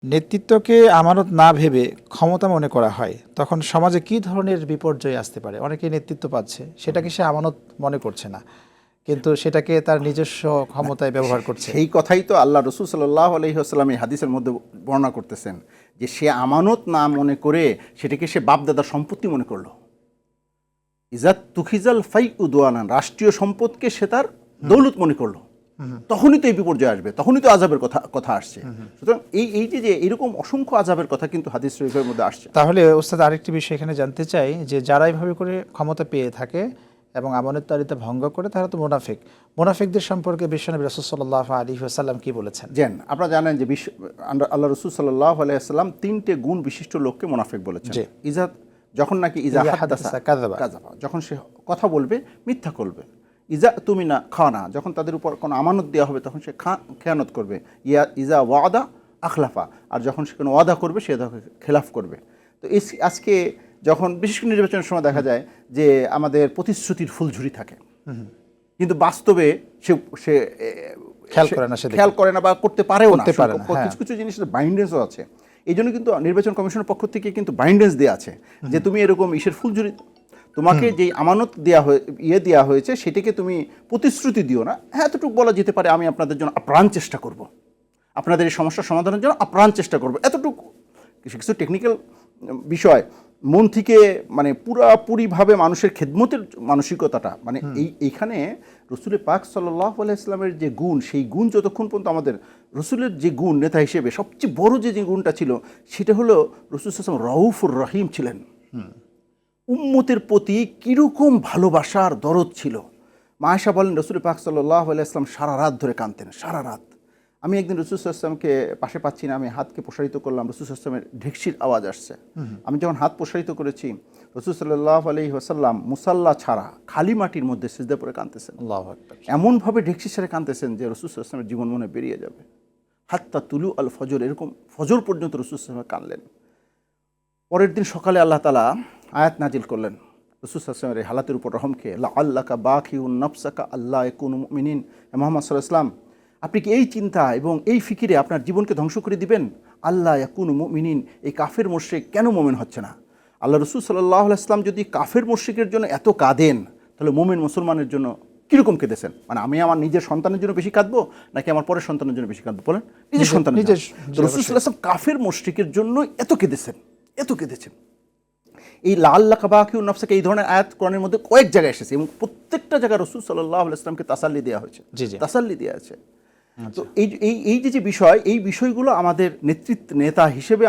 নেতৃত্বকে আমানত না ভেবে ক্ষমতা মনে করা হয়, তখন সমাজে কি ধরনের বিপর্যয় আসতে পারে? অনেকেই নেতৃত্ব পাচ্ছে, সেটাকে সে আমানত মনে করছে না, কিন্তু সেটাকে তার নিজস্ব ক্ষমতায় ব্যবহার করছে। সেই কথাই তো আল্লাহ রসুল সাল্লাল্লাহু আলাইহি ওয়াসাল্লাম এই হাদিসের মধ্যে বর্ণনা করতেছেন, যে সে আমানত না মনে করে সেটাকে সে বাপদাদার সম্পত্তি মনে করলো। ইজাত তুখিজাল ফাই উদওয়ানান, রাষ্ট্রীয় সম্পদকে সে তার দৌলত মনে করলো। তখনই তো এই বিপর্যয় আসবে, তখনই তো আযাবের কথা আসছে। সুতরাং এই যে এরকম অসংখ্য আযাবের কথা কিন্তু হাদিস শরীফের মধ্যে আসছে। তাহলে ওস্তাদ, আরেকটি বিষয় এখানে জানতে চাই, যে যারা এইভাবে করে ক্ষমতা পেয়ে থাকে এবং আমানতদারিতা ভঙ্গ করে, তারা তো মুনাফিক। মুনাফিকদের সম্পর্কে বিশ্বনবী রাসূল সাল্লাল্লাহু আলাইহি ওয়াসাল্লাম কি বলেছেন? আপনারা জানেন যে আল্লাহ রসুল সাল্লাল্লাহু আলাইহি ওয়াসাল্লাম 3টে গুণ বিশিষ্ট লোককে মুনাফিক বলেছেন। যখন নাকি ইজা হাদাসা কাযাবা, যখন সে কথা বলবে মিথ্যা করবে। ইজা তুমিনা খানা, যখন তাদের উপর কোনো আমানত দেওয়া হবে তখন সে খেয়ানত করবে। ইজা ওয়াদা আখলাফা, আর যখন সে কোনো ওয়াদা করবে সে খেলাফ করবে। তো আজকে যখন বিশেষ করে নির্বাচনের সময় দেখা যায় যে আমাদের প্রতিশ্রুতির ফুলঝুরি থাকে, কিন্তু বাস্তবে সে খেয়াল করে না বা করতে পারেও না। কিছু কিছু জিনিস বাইন্ডেন্সও আছে। এই জন্য কিন্তু নির্বাচন কমিশনের পক্ষ থেকে কিন্তু বাইন্ডেন্স দেওয়া আছে যে তুমি এরকম ইসের ফুলঝুরি, তোমাকে যেই আমানত দেওয়া হয়েছে সেটাকে তুমি প্রতিশ্রুতি দিও না। হ্যাঁ, এতটুকু বলা যেতে পারে, আমি আপনাদের জন্য আপ্রাণ চেষ্টা করব, আপনাদের এই সমস্যার সমাধানের জন্য আপ্রাণ চেষ্টা করব। এতটুকু কিছু টেকনিক্যাল বিষয় মন থেকে মানে পুরাপুরিভাবে মানুষের খেদমতের মানসিকতাটা, মানে এইখানে রসুল পাক সাল্লাল্লাহু আলাইহি ওয়াসাল্লামের যে গুণ, সেই গুণ যতক্ষণ পর্যন্ত আমাদের রসুলের যে গুণ নেতা হিসেবে সবচেয়ে বড় যে গুণটা ছিল সেটা হলো রসুল সাল্লাল্লাহু আলাইহি ওয়াসাল্লাম রউফুর রহিম ছিলেন। উম্মতের প্রতি কীরকম ভালোবাসার দরদ ছিল। মা আয়েশা বলেন রসুল পাক সাল্লাল্লাহু আলাইহি ওয়াসাল্লাম সারা রাত ধরে কাঁদতেন, সারা রাত। আমি একদিন রসুল সাল্লাল্লাহু আলাইহি ওয়াসাল্লামকে পাশে পাচ্ছি না, আমি হাতকে প্রসারিত করলাম, রসুল সাল্লাল্লাহু আলাইহি ওয়াসাল্লামের ঢেকসির আওয়াজ আসছে। আমি যখন হাত প্রসারিত করেছি, রসুল সাল্লাল্লাহু আলাইহি ওয়াসাল্লাম মুসাল্লা ছাড়া খালি মাটির মধ্যে সিজদা পড়ে কাঁদতেছেন। আল্লাহু আকবার। এমনভাবে ঢেকসি ছেড়ে কাঁদতেছেন যে রসুল সাল্লাল্লাহু আলাইহি ওয়াসাল্লামের জীবন মনে বেরিয়ে যাবে। হাত্তা তুলু আল ফজর, এরকম ফজর পর্যন্ত রসুল সাল্লাল্লাহু আলাইহি ওয়াসাল্লাম কাঁদলেন। পরের দিন সকালে আল্লাহ তাআলা আয়াত নাজিল করলেন রসুল সাল্লাল্লাহু আলাইহি ওয়াসাল্লামের এই হালাতের উপর রহমকে, লাআল্লাকা বাখিউন নাফসাকা আল্লা ইয়াকুনু মুমিনিন। মুহাম্মদ সাল্লাল্লাহু আলাইহি ওয়াসাল্লাম, আপনি কি এই চিন্তা এবং এই ফিকিরে আপনার জীবনকে ধ্বংস করে দিবেন? আল্লা ইয়াকুনু মুমিনিন, এই কাফের মুশরিক কেন মুমিন হচ্ছে না? আল্লাহ রসুল সাল্লাল্লাহু আলাইহি ওয়াসাল্লাম যদি কাফের মুশরিকের জন্য এত কাঁদেন, তাহলে মুমিন মুসলমানের জন্য কীরকম কেঁদেছেন? মানে আমি আমার নিজের সন্তানের জন্য বেশি কাঁদবো নাকি আমার পরের সন্তানের জন্য বেশি কাঁদবো? বলেন, নিজের সন্তানের জন্য। রসুল সাল্লাল্লাহু আলাইহি ওয়াসাল্লাম কাফের মুশরিকের জন্য এত কেঁদেছেন। এই লাআল্লাকা বাখিউন নাফসাকা, এই ধরনের আয়াত কোরআনের মধ্যে কয়েক জায়গায় এসেছে এবং প্রত্যেকটা জায়গায় রসুল সাল্লাল্লাহু আলাইহি ওয়াসাল্লামকে তাসাল্লি দেওয়া হয়েছে, তাসাল্লি দেওয়া আছে। তো এই যে বিষয়, এই বিষয়গুলো আমাদের নেতা হিসেবে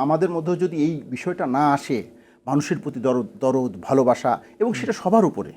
আমাদের মধ্যে যদি এই বিষয়টা না আসে, মানুষের প্রতি দরদ ভালোবাসা, এবং সেটা সবার উপরে,